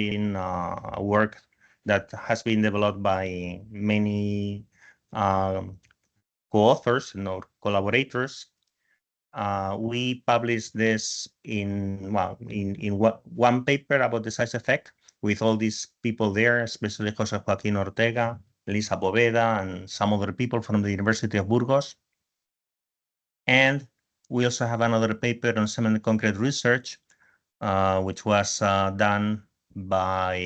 been work that has been developed by many co-authors or collaborators. We published this in one paper about the size effect with all these people there, especially Jose Joaquin Ortega, Elisa Poveda, and some other people from the University of Burgos. And we also have another paper on cement concrete research, which was done by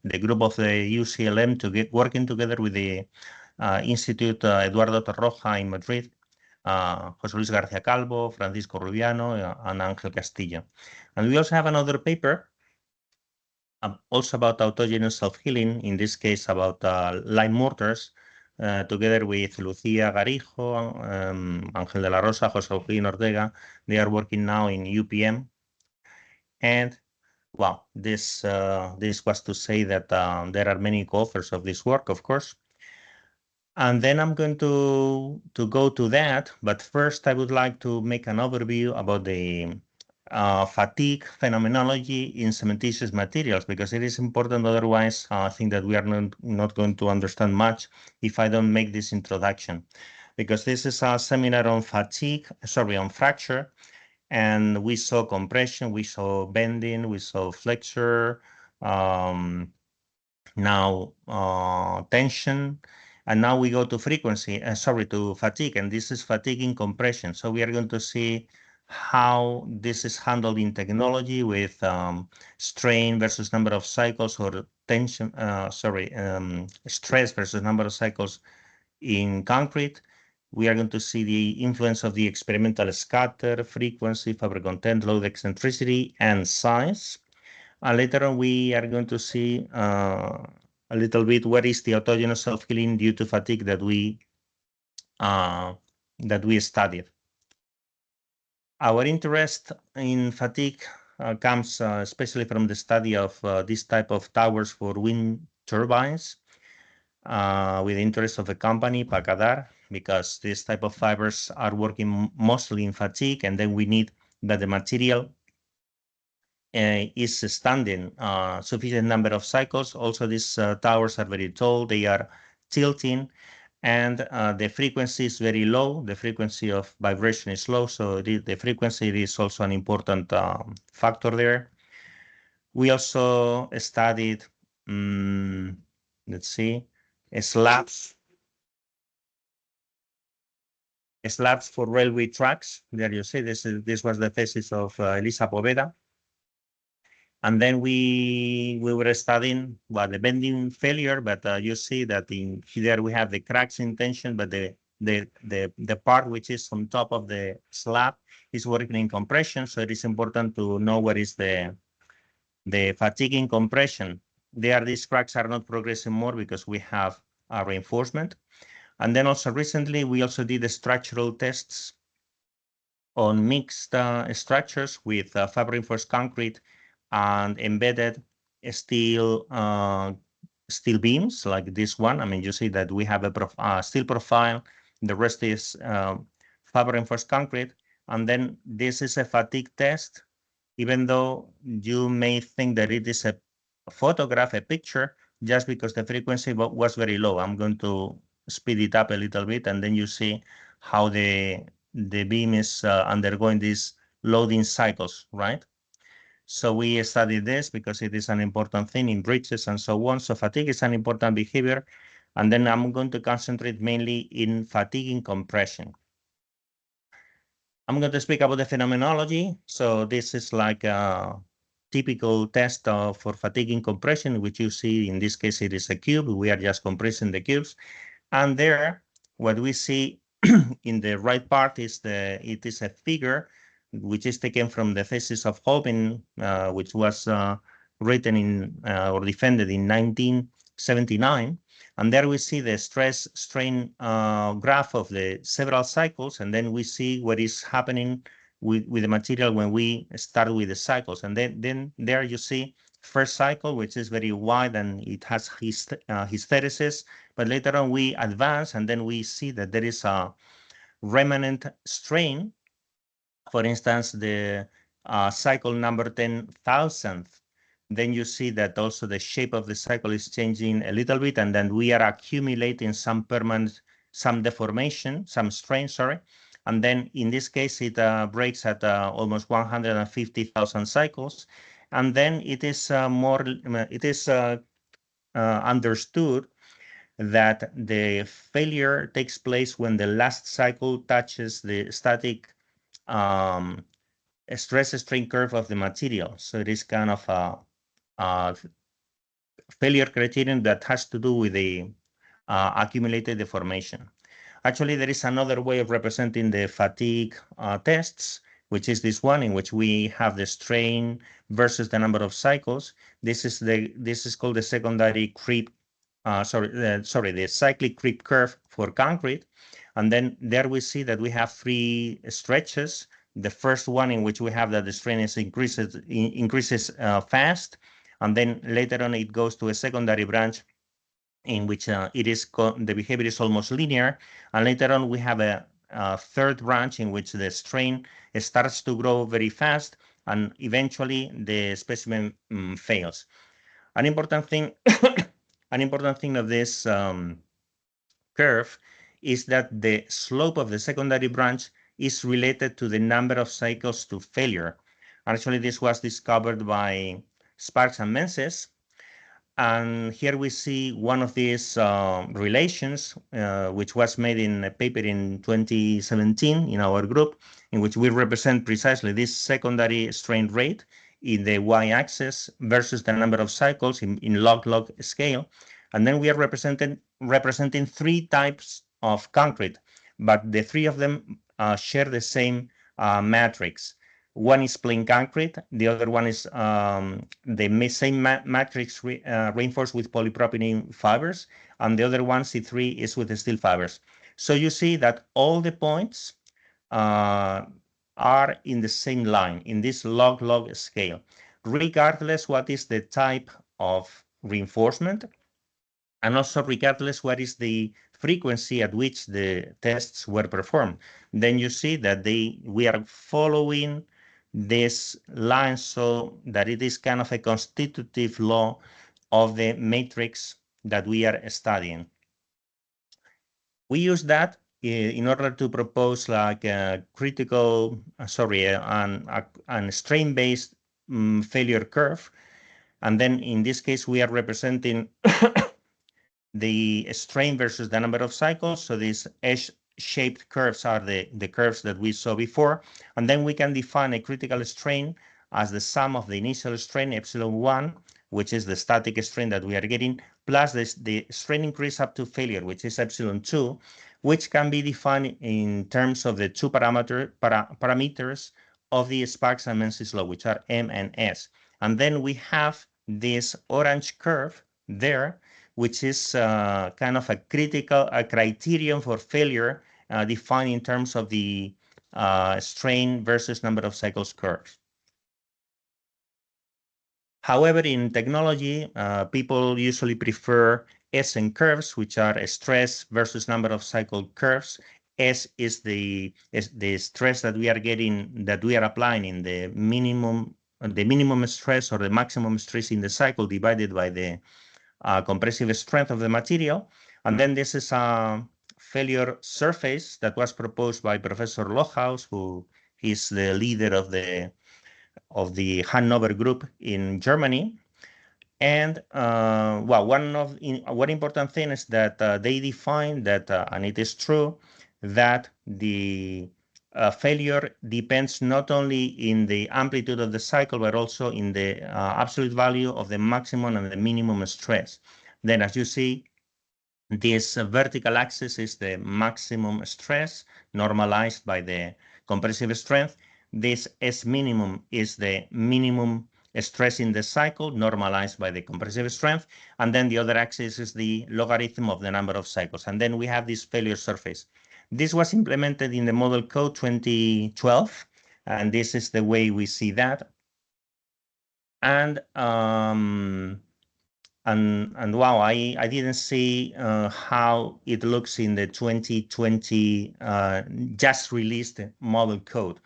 the group of the UCLM working together with the Institute Eduardo Torroja in Madrid, José Luis García Calvo, Francisco Rubiano, and Ángel Castillo. And we also have another paper also about autogenous self-healing, in this case about lime mortars, together with Lucía Garijo, Ángel de la Rosa, José Joaquín Ortega. They are working now in UPM. And well, this was to say that there are many co-authors of this work, of course. And then I'm going to go to that. But first, I would like to make an overview about the fatigue phenomenology in cementitious materials, because it is important. Otherwise, I think that we are not going to understand much if I don't make this introduction, because this is a seminar on on fracture. And we saw compression, we saw bending, we saw flexure, now tension, and now we go to to fatigue, and this is fatigue in compression. So we are going to see how this is handled in technology with strain versus number of cycles, or tension, stress versus number of cycles in concrete. We are going to see the influence of the experimental scatter, frequency, fiber content, load eccentricity, and size. And later on, we are going to see a little bit what is the autogenous self-healing due to fatigue that we studied. Our interest in fatigue comes especially from the study of this type of towers for wind turbines, with the interest of the company, Pacadar, because this type of fibers are working mostly in fatigue, and then we need that the material is standing sufficient number of cycles. Also, these towers are very tall, they are tilting, and the frequency is very low. The frequency of vibration is low, so the frequency is also an important factor there. We also studied, let's see, slabs for railway tracks. There you see, this was the thesis of Elisa Poveda. And then we were studying the bending failure, but you see that in here we have the cracks in tension, but the part which is on top of the slab is working in compression. So it is important to know what is the fatigue in compression. These cracks are not progressing more because we have a reinforcement. And then also recently, we also did the structural tests on mixed structures with fiber reinforced concrete and embedded steel beams like this one. I mean, you see that we have a steel profile. The rest is fiber reinforced concrete. And then this is a fatigue test, even though you may think that it is a photograph, a picture, just because the frequency was very low. I'm going to speed it up a little bit, and then you see how the beam is undergoing these loading cycles, right? So we studied this because it is an important thing in bridges and so on. So fatigue is an important behavior. And then I'm going to concentrate mainly in fatigue in compression. I'm going to speak about the phenomenology. So this is like a typical test for fatigue in compression, which you see in this case, it is a cube. We are just compressing the cubes. And there, what we see in the right part is it is a figure which is taken from the thesis of Holbein, which was written in or defended in 1979. And there we see the stress-strain graph of the several cycles, and then we see what is happening with the material when we start with the cycles. And then there you see first cycle, which is very wide and it has hysteresis, but later on we advance and then we see that there is a remanent strain. For instance, the cycle number 10,000th then you see that also the shape of the cycle is changing a little bit, and then we are accumulating some permanent, some deformation, some strain, sorry. And then in this case, it breaks at almost 150,000 cycles. And then it is understood that the failure takes place when the last cycle touches the static stress strain curve of the material. So it is kind of a failure criterion that has to do with the accumulated deformation. Actually, there is another way of representing the fatigue tests, which is this one in which we have the strain versus the number of cycles. This is called the secondary creep. The cyclic creep curve for concrete. And then there we see that we have three stretches. The first one in which we have that the strain increases fast. And then later on, it goes to a secondary branch in which the behavior is almost linear. And later on, we have a third branch in which the strain starts to grow very fast, and eventually the specimen fails. An important thing, an important thing of this curve is that the slope of the secondary branch is related to the number of cycles to failure. Actually, this was discovered by Sparks and Menses. And here we see one of these relations, which was made in a paper in 2017 in our group, in which we represent precisely this secondary strain rate in the y-axis versus the number of cycles in log-log scale. And then we are representing three types of concrete, but the three of them share the same matrix. One is plain concrete, the other one is the same matrix reinforced with polypropylene fibers, and the other one, C3, is with the steel fibers. So you see that all the points are in the same line, in this log-log scale, regardless what is the type of reinforcement, and also regardless what is the frequency at which the tests were performed. Then you see that we are following this line so that it is kind of a constitutive law of the matrix that we are studying. We use that in order to propose like a critical, and strain-based failure curve. And then in this case, we are representing the strain versus the number of cycles. So these shaped curves are the curves that we saw before. And then we can define a critical strain as the sum of the initial strain, epsilon1, which is the static strain that we are getting, plus the strain increase up to failure, which is epsilon2, which can be defined in terms of the two parameters of the Sparks and Menzies law, which are M and S. And then we have this orange curve there, which is kind of a criterion for failure defined in terms of the strain versus number of cycles curves. However, in technology, people usually prefer SN curves, which are a stress versus number of cycle curves. S is the stress that we are getting, that we are applying in the minimum stress or the maximum stress in the cycle divided by the compressive strength of the material. And then this is a failure surface that was proposed by Professor Lochhaus, who is the leader of the Hannover group in Germany. And one important thing is that they define that, and it is true, that the failure depends not only in the amplitude of the cycle, but also in the absolute value of the maximum and the minimum stress. Then, as you see, this vertical axis is the maximum stress normalized by the compressive strength. This S minimum is the minimum stress in the cycle normalized by the compressive strength. And then the other axis is the logarithm of the number of cycles. And then we have this failure surface. This was implemented in the Model Code 2012, and this is the way we see that. And wow, I didn't see how it looks in the 2020 just released Model Code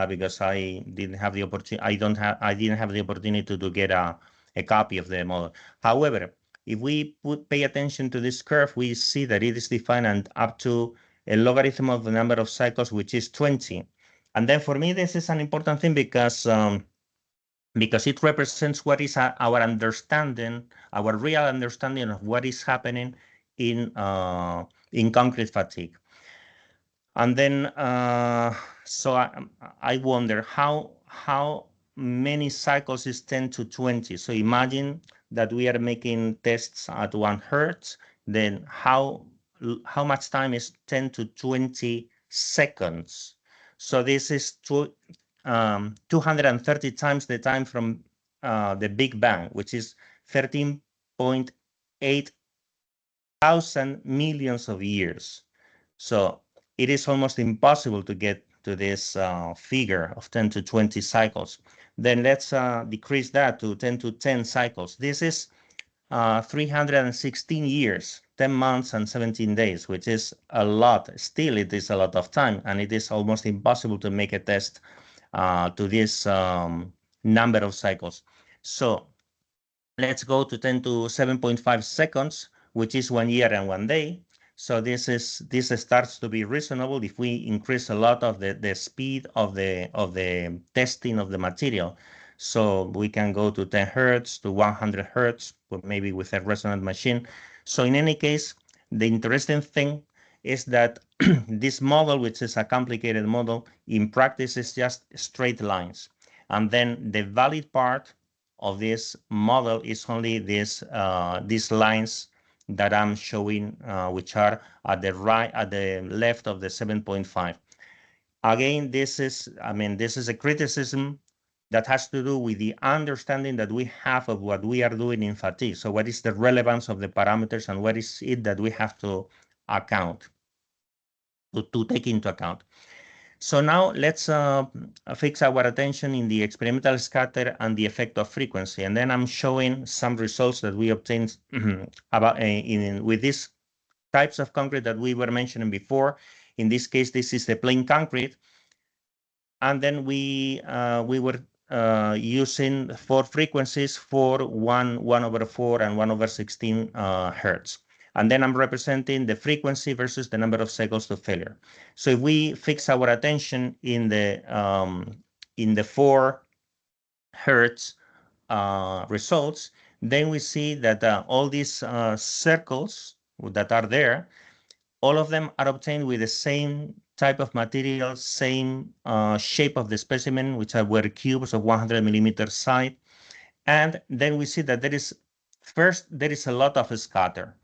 because I didn't have the opportunity. I didn't have the opportunity to get a a copy of the model. However, if we pay attention to this curve, we see that it is defined and up to a logarithm of the number of cycles, which is 20. And then for me, this is an important thing because it represents what is our understanding, our real understanding of what is happening in concrete fatigue. And then, so I wonder how many cycles is 10 to 20. So imagine that we are making tests at 1 hertz, then how much time is 10 to 20 seconds? So this is 230 times the time from the Big Bang, which is 13.8 thousand millions of years. So it is almost impossible to get to this figure of 10 to 20 cycles. Then let's decrease that to 10 to 10 cycles. This is 316 years, 10 months and 17 days, which is a lot. Still, it is a lot of time, and it is almost impossible to make a test to this number of cycles. So let's go to 10 to 7.5 seconds, which is 1 year and 1 day. So this starts to be reasonable if we increase a lot of the speed of the testing of the material. So we can go to 10 hertz to 100 hertz, but maybe with a resonant machine. So in any case, the interesting thing is that this model, which is a complicated model, in practice is just straight lines. And then the valid part of this model is only these lines that I'm showing, which are at the left of the 7.5. Again, this is a criticism that has to do with the understanding that we have of what we are doing in fatigue. So what is the relevance of the parameters and what is it that we have to take into account? So now let's fix our attention in the experimental scatter and the effect of frequency. And then I'm showing some results that we obtained with these types of concrete that we were mentioning before. In this case, this is the plain concrete. And then we were using 4 frequencies for 1/4 and 1/16 hertz. And then I'm representing the frequency versus the number of cycles to failure. So if we fix our attention in the 4 hertz results, then we see that all these circles that are there, all of them are obtained with the same type of material, same shape of the specimen, which were cubes of 100 millimeter side. And then we see that there is a lot of scatter.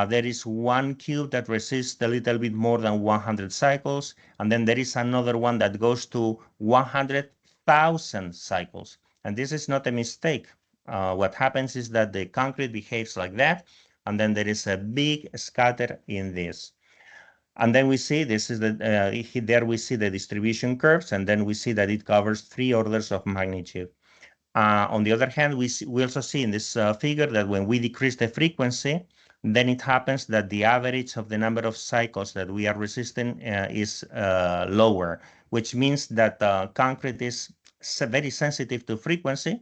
There is one cube that resists a little bit more than 100 cycles, and then there is another one that goes to 100,000 cycles. And this is not a mistake. What happens is that the concrete behaves like that, and then there is a big scatter in this. And then we see there we see the distribution curves, and then we see that it covers 3 orders of magnitude. On the other hand, we also see in this figure that when we decrease the frequency, then it happens that the average of the number of cycles that we are resisting is lower, which means that concrete is very sensitive to frequency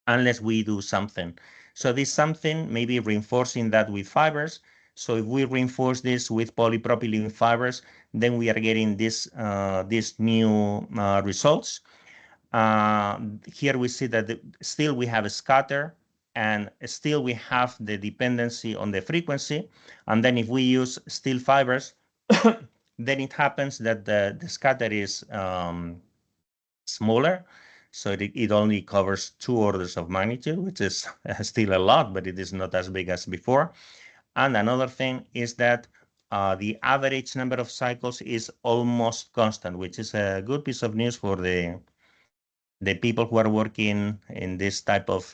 unless we do something. So this something, maybe reinforcing that with fibers. So if we reinforce this with polypropylene fibers, then we are getting these new results. Here we see that still we have a scatter, and still we have the dependency on the frequency. And then if we use steel fibers, then it happens that the scatter is smaller. So it only covers 2 orders of magnitude, which is still a lot, but it is not as big as before. And another thing is that the average number of cycles is almost constant, which is a good piece of news for the people who are working in this type of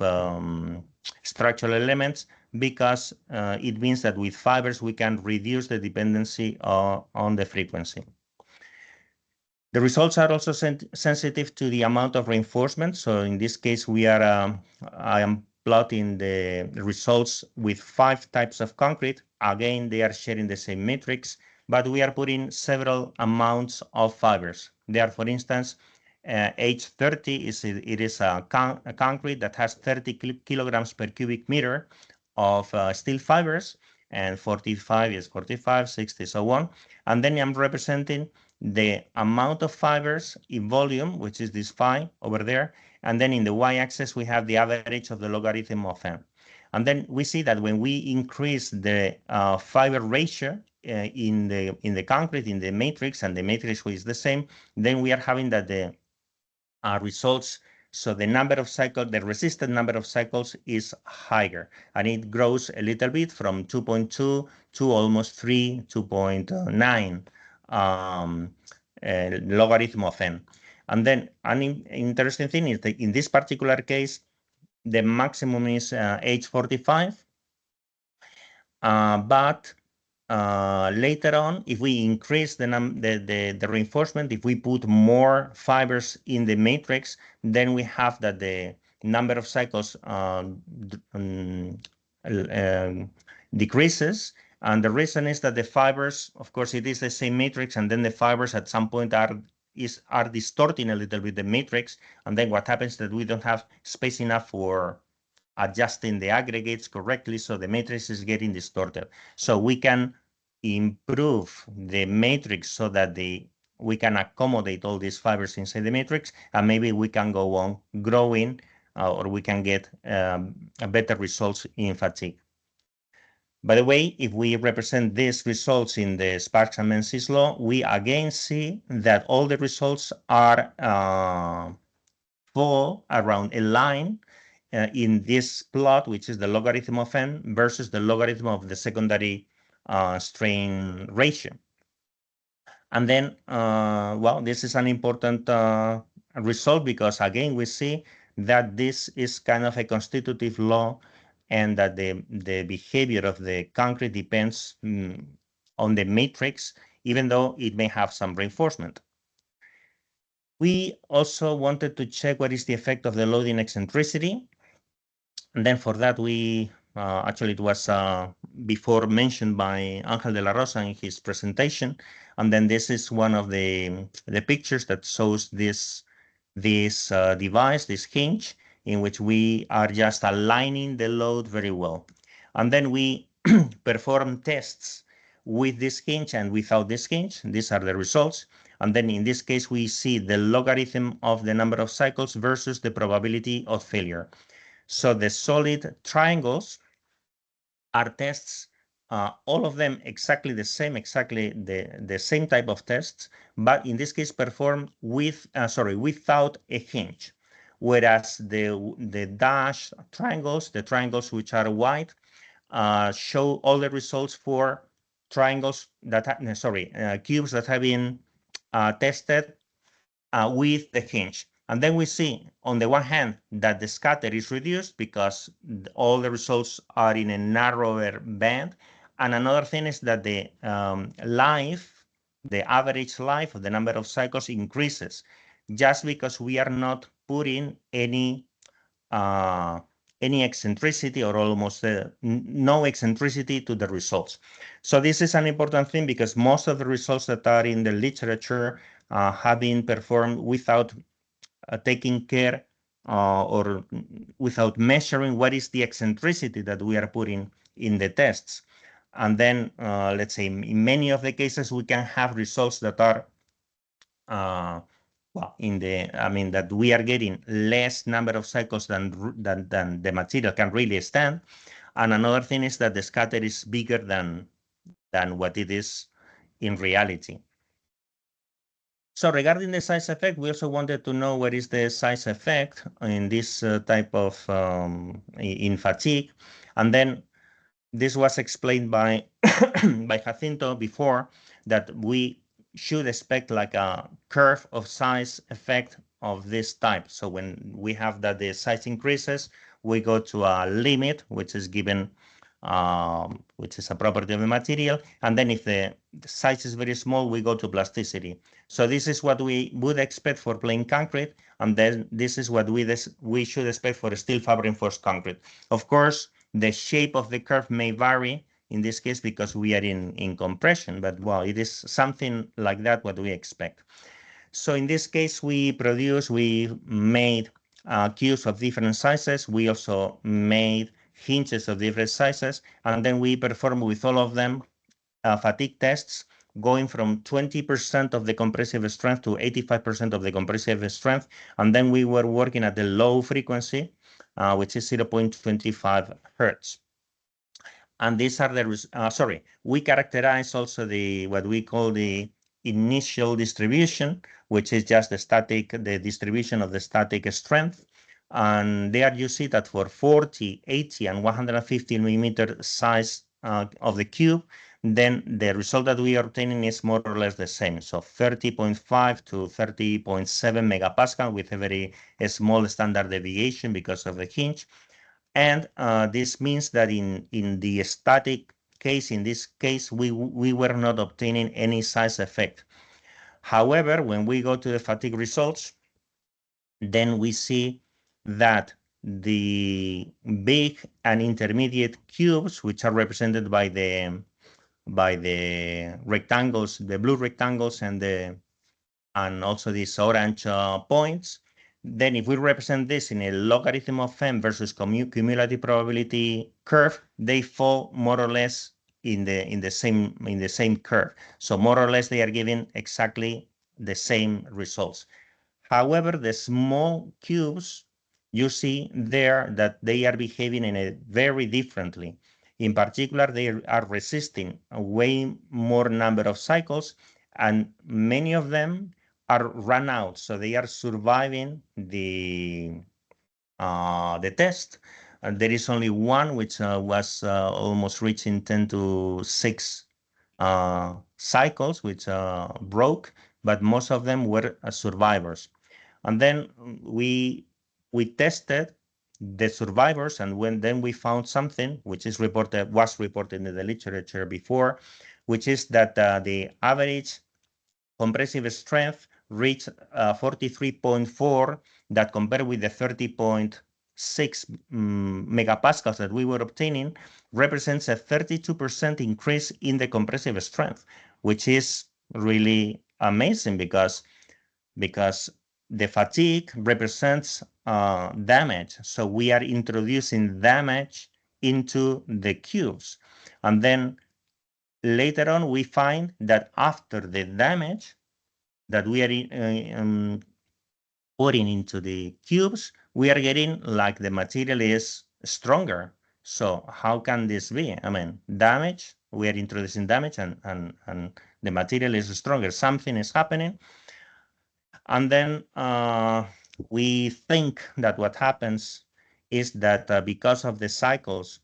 structural elements, because it means that with fibers we can reduce the dependency on the frequency. The results are also sensitive to the amount of reinforcement. So in this case, I am plotting the results with 5 types of concrete. Again, they are sharing the same matrix, but we are putting several amounts of fibers. There, for instance, age 30 it is a concrete that has 30 kilograms per cubic meter of steel fibers, and 45 is 45, 60, so on. And then I'm representing the amount of fibers in volume, which is this phi over there. And then in the y-axis, we have the average of the logarithm of n. And then we see that when we increase the fiber ratio in the concrete, in the matrix, and the matrix is the same, then we are having that the results. So the number of cycles, the resisted number of cycles is higher, and it grows a little bit from 2.2 to almost 3, 2.9 logarithm of n. And then an interesting thing is that in this particular case, the maximum is age 45, but later on, if we increase the reinforcement, if we put more fibers in the matrix, then we have that the number of cycles decreases. And the reason is that the fibers, of course, it is the same matrix, and then the fibers at some point are distorting a little bit the matrix. And then what happens is that we don't have space enough for adjusting the aggregates correctly, so the matrix is getting distorted. So we can improve the matrix so that we can accommodate all these fibers inside the matrix, and maybe we can go on growing, or we can get better results in fatigue. By the way, if we represent these results in the Sparks and Menzies law, we again see that all the results are fall around a line in this plot, which is the logarithm of n versus the logarithm of the secondary strain ratio. And then, well, this is an important result, because again, we see that this is kind of a constitutive law, and that the behavior of the concrete depends on the matrix, even though it may have some reinforcement. We also wanted to check what is the effect of the loading eccentricity. And then for that, we actually, it was before mentioned by Ángel de la Rosa in his presentation. And then this is one of the pictures that shows this device, this hinge, in which we are just aligning the load very well. And then we perform tests with this hinge and without this hinge. These are the results. And then in this case, we see the logarithm of the number of cycles versus the probability of failure. So the solid triangles are tests, all of them exactly the same, exactly the same type of tests, but in this case performed without a hinge. Whereas the dashed triangles, the triangles which are white, show all the results for triangles that cubes that have been tested with the hinge. And then we see, on the one hand, that the scatter is reduced because all the results are in a narrower band. And another thing is that the average life of the number of cycles increases, just because we are not putting any eccentricity, or almost no eccentricity to the results. So this is an important thing, because most of the results that are in the literature have been performed without taking care or without measuring what is the eccentricity that we are putting in the tests. And then, let's say, in many of the cases, we can have results that are, well, that we are getting less number of cycles than the material can really stand. And another thing is that the scatter is bigger than what it is in reality. So regarding the size effect, we also wanted to know what is the size effect in this type of, in fatigue. And then this was explained by, by Jacinto before, that we should expect like a curve of size effect of this type. So when we have that the size increases, we go to a limit, which is given, which is a property of the material. And then if the size is very small, we go to plasticity. So this is what we would expect for plain concrete. And then this is what we should expect for steel fiber reinforced concrete. Of course, the shape of the curve may vary in this case because we are in compression, but well, it is something like that what we expect. So in this case, we made cubes of different sizes. We also made hinges of different sizes, and then we performed with all of them fatigue tests, going from 20% of the compressive strength to 85% of the compressive strength. And then we were working at the low frequency, which is 0.25 hertz. And these are the, we characterize also what we call the initial distribution, which is just the distribution of the static strength. And there you see that for 40, 80, and 150 millimeter size of the cube, then the result that we are obtaining is more or less the same. So 30.5 to 30.7 megapascal with a very small standard deviation because of the hinge. And this means that in the static case, in this case, we were not obtaining any size effect. However, when we go to the fatigue results, then we see that the big and intermediate cubes, which are represented by the rectangles, the blue rectangles, and also these orange points. Then if we represent this in a logarithm of m versus cumulative probability curve, they fall more or less in the same curve. So more or less they are giving exactly the same results. However, the small cubes, you see there that they are behaving in a very differently. In particular, they are resisting a way more number of cycles, and many of them are run out, so they are surviving the test. There is only one which was almost reaching 10 to 6 cycles, which broke, but most of them were survivors. And then we tested the survivors, and then we found something which was reported in the literature before, which is that the average compressive strength reached 43.4, that compared with the 30.6 megapascals that we were obtaining, represents a 32% increase in the compressive strength, which is really amazing because the fatigue represents damage. So we are introducing damage into the cubes. And then later on, we find that after the damage that we are pouring into the cubes, we are getting like the material is stronger. So how can this be? I mean, damage, we are introducing damage and the material is stronger. Something is happening. And then we think that what happens is that because of the cycles,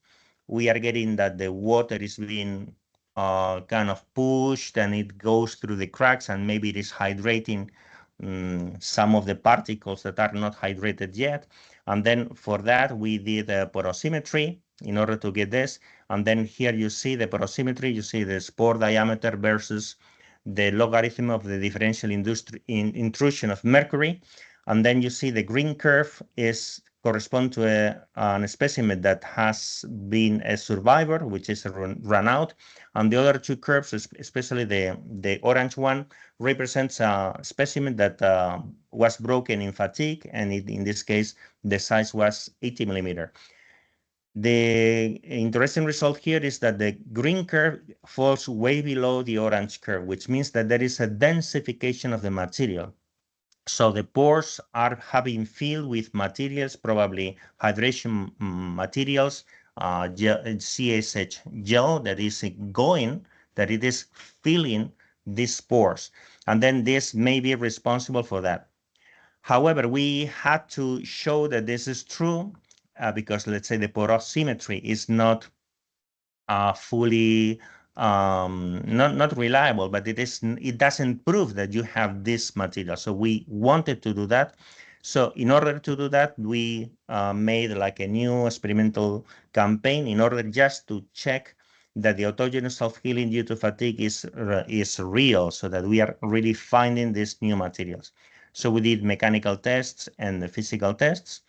we are getting that the water is being kind of pushed and it goes through the cracks, and maybe it is hydrating some of the particles that are not hydrated yet. And then for that, we did a porosimetry in order to get this. And then here you see the porosimetry, you see the spore diameter versus the logarithm of the differential intrusion of mercury. And then you see the green curve correspond to a specimen that has been a survivor, which is run out. And the other two curves, especially the orange one, represents a specimen that was broken in fatigue. And in this case, the size was 80 millimeter. The interesting result here is that the green curve falls way below the orange curve, which means that there is a densification of the material. So the pores are having filled with materials, probably hydration materials, CSH gel that is that it is filling these pores. And then this may be responsible for that. However, we had to show that this is true because, let's say, the porosimetry is not fully not reliable, but it doesn't prove that you have this material. So we wanted to do that. So in order to do that, we made like a new experimental campaign in order just to check that the autogenous self-healing due to fatigue is real, so that we are really finding these new materials. So we did mechanical tests and the physical tests.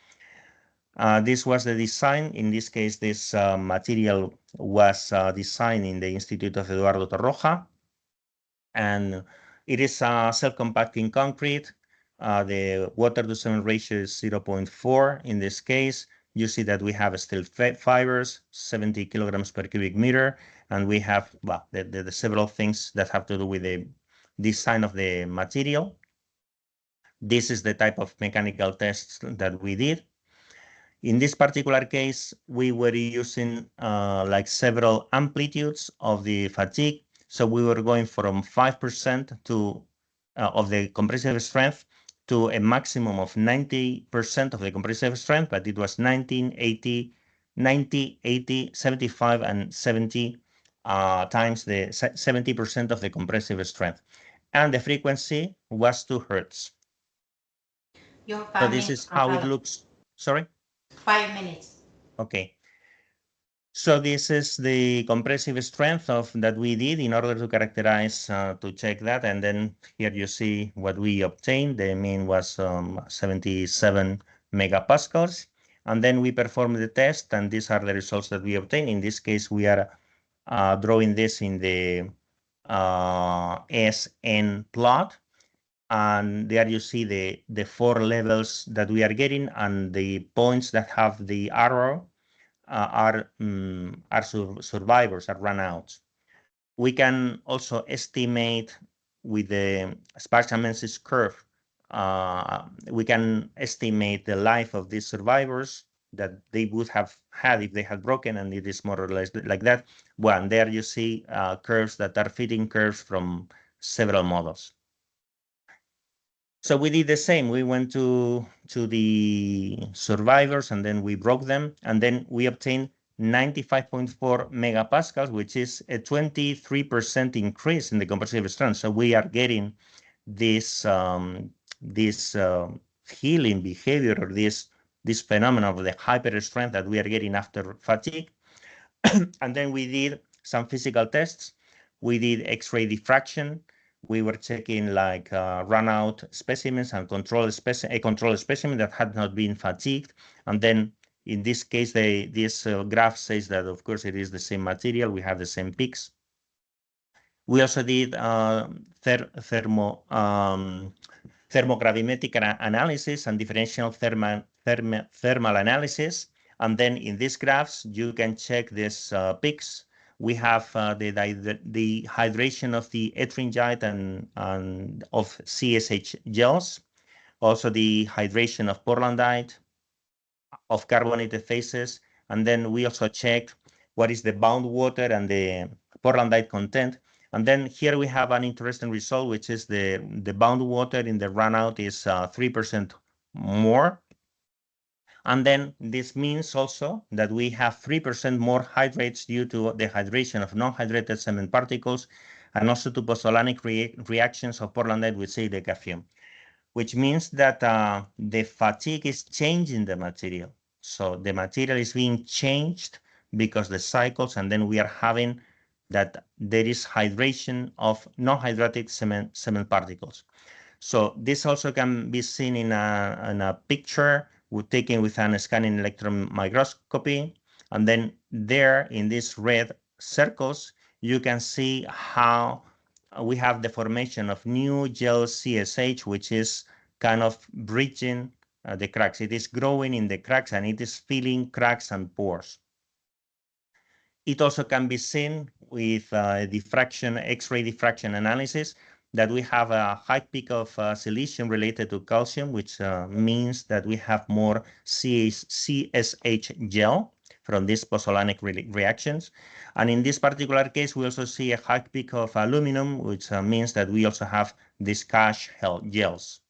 This was the design. In this case, this material was designed in the Institute of Eduardo Torroja. And It is self-compacting concrete. The water to cement ratio is 0.4 in this case. You see that we have steel fibers, 70 kilograms per cubic meter, and we have the several things that have to do with the design of the material. This is the type of mechanical tests that we did. In this particular case, we were using like several amplitudes of the fatigue. So we were going from 5% to of the compressive strength to a maximum of 90% of the compressive strength, but it was 19, 80, 90, 80, 75, and 70 times the 70% of the compressive strength. And the frequency was 2 Hertz. You have So 5 this minutes, is how it Gonzalo. looks. Sorry? 5 minutes. Okay. So this is the compressive strength of that we did in order to characterize, to check that. And then here you see what we obtained. The mean was 77 megapascals. And then we performed the test, and these are the results that we obtained. In this case, we are drawing this in the SN plot. And there you see the 4 levels that we are getting, and the points that have the arrow are survivors, are runouts. We can also estimate with the Sparks-Menzies curve, we can estimate the life of these survivors that they would have had if they had broken, and it is more or less like that. Well, and there you see curves that are fitting curves from several models. So we did the same. We went to the survivors, and then we broke them, and then we obtained 95.4 megapascals, which is a 23% increase in the compressive strength. So we are getting this healing behavior, or this phenomenon of the hyper strength that we are getting after fatigue. And then we did some physical tests. We did X-ray diffraction. We were checking like run-out specimens and a control specimen that had not been fatigued. And then in this case, this graph says that, of course, it is the same material. We have the same peaks. We also did thermogravimetric analysis and differential thermal analysis. And then in these graphs, you can check these peaks. We have the hydration of the ettringite and of CSH gels, also the hydration of portlandite, of carbonated phases. And then we also checked what is the bound water and the portlandite content. And then here we have an interesting result, which is the bound water in the runout is 3% more. And then this means also that we have 3% more hydrates due to the hydration of non-hydrated cement particles, and also to pozzolanic reactions of portlandite with silicium, which means that the fatigue is changing the material. So the material is being changed because the cycles, and then we are having that there is hydration of non-hydrated cement particles. So this also can be seen in a picture taken with an scanning electron microscopy. And then there in these red circles, you can see how we have the formation of new gel CSH, which is kind of bridging the cracks. It is growing in the cracks, and it is filling cracks and pores. It also can be seen with diffraction, X-ray diffraction analysis, that we have a high peak of silicium related to calcium, which means that we have more CSH gel from these pozzolanic reactions. And in this particular case, we also see a high peak of aluminum, which means that we also have these cache gels.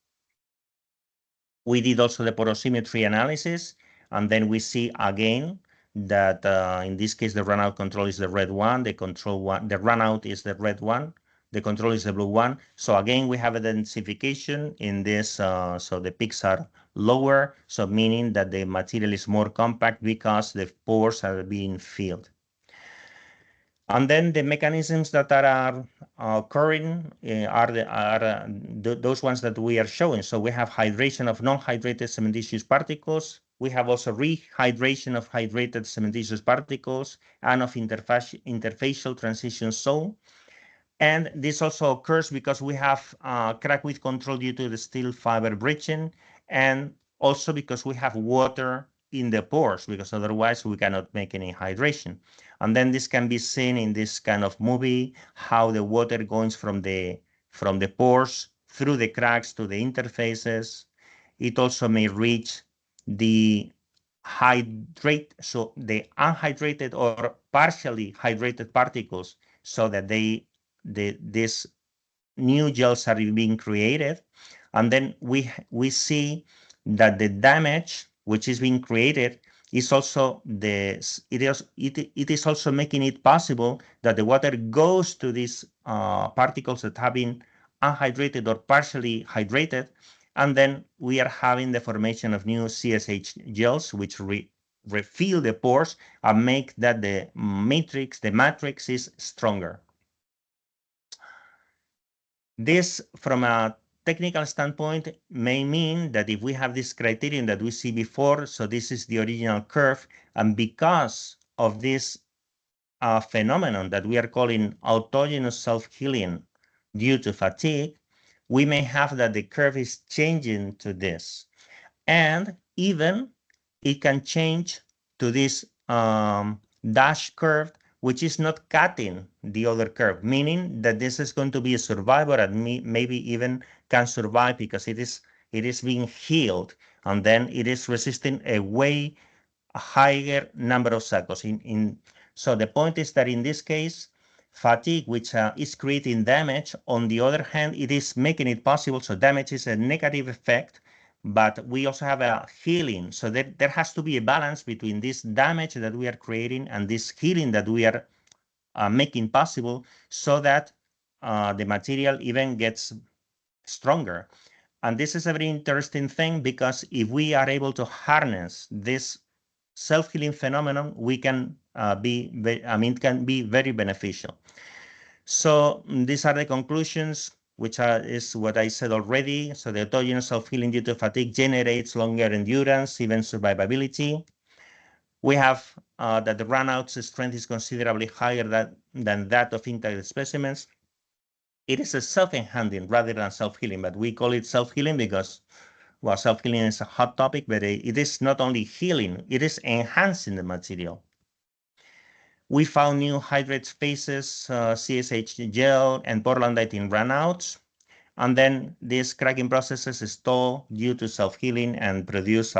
We did also the porosimetry analysis, and then we see again that in this case, the runout control is the red one, the control one, the runout is the red one, the control is the blue one. So again, we have a densification in this, so the peaks are lower, so meaning that the material is more compact because the pores are being filled. And then the mechanisms that are occurring are those ones that we are showing. So we have hydration of non-hydrated cementitious particles. We have also rehydration of hydrated cementitious particles and of interfacial transition zone. And this also occurs because we have crack width control due to the steel fiber breaching, and also because we have water in the pores, because otherwise we cannot make any hydration. And then this can be seen in this kind of movie, how the water goes from the pores through the cracks to the interfaces. It also may reach the so the unhydrated or partially hydrated particles, so that these new gels are being created. And then we see that the damage which is being created is also it is also making it possible that the water goes to these particles that have been unhydrated or partially hydrated, and then we are having the formation of new CSH gels, which refill the pores and make that the matrix is stronger. This, from a technical standpoint, may mean that if we have this criterion that we see before, so this is the original curve, and because of this phenomenon that we are calling autogenous self-healing due to fatigue, we may have that the curve is changing to this. And even it can change to this dash curve, which is not cutting the other curve, meaning that this is going to be a survivor and maybe even can survive because it is being healed, and then it is resisting a way higher number of cycles. So the point is that in this case, fatigue, which is creating damage, on the other hand, it is making it possible. So damage is a negative effect, but we also have a healing. So there has to be a balance between this damage that we are creating and this healing that we are making possible, so that the material even gets stronger. And this is a very interesting thing, because if we are able to harness this self-healing phenomenon, we can it can be very beneficial. So these are the conclusions, which is what I said already. So the autogenous self-healing due to fatigue generates longer endurance, even survivability. We have that the run-out strength is considerably higher than that of intact specimens. It is a self-enhancing rather than self-healing, but we call it self-healing because, well, self-healing is a hot topic, but it is not only healing, it is enhancing the material. We found new hydrate spaces, CSH gel and portlandite in runouts. And then these cracking processes stall due to self-healing and produce